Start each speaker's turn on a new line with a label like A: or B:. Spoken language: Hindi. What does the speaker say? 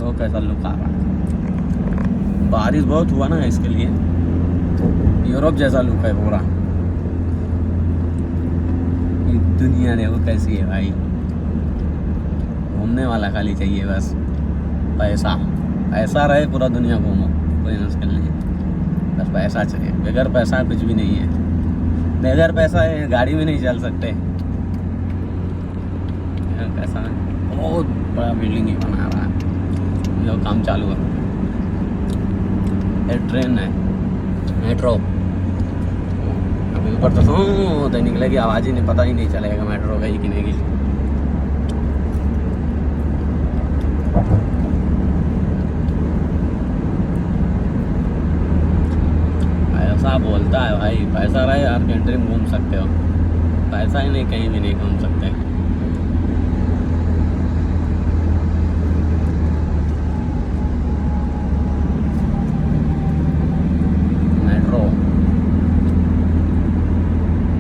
A: देखो कैसा लुक आ रहा है। बारिश बहुत हुआ ना इसके लिए यूरोप जैसा लुक है पूरा। ये दुनिया देखो कैसी है भाई, घूमने वाला खाली चाहिए बस, पैसा पैसा रहे पूरा दुनिया घूमो, कोई मुश्किल नहीं, बस पैसा चाहिए। बगैर पैसा कुछ भी नहीं है, बगैर पैसा है गाड़ी में नहीं चल सकते। पैसा बहुत बड़ा बिल्डिंग ही बना रहा है, जो काम चालू है। ये ट्रेन है, मेट्रो, अभी ऊपर तो तो निकलेगी, आवाज़ ही नहीं, पता ही नहीं चलेगा मेट्रो गई कि नहीं गई। ऐसा बोलता है भाई, पैसा रहे हर कंट्री में घूम सकते हो, पैसा ही नहीं कहीं भी नहीं घूम सकते।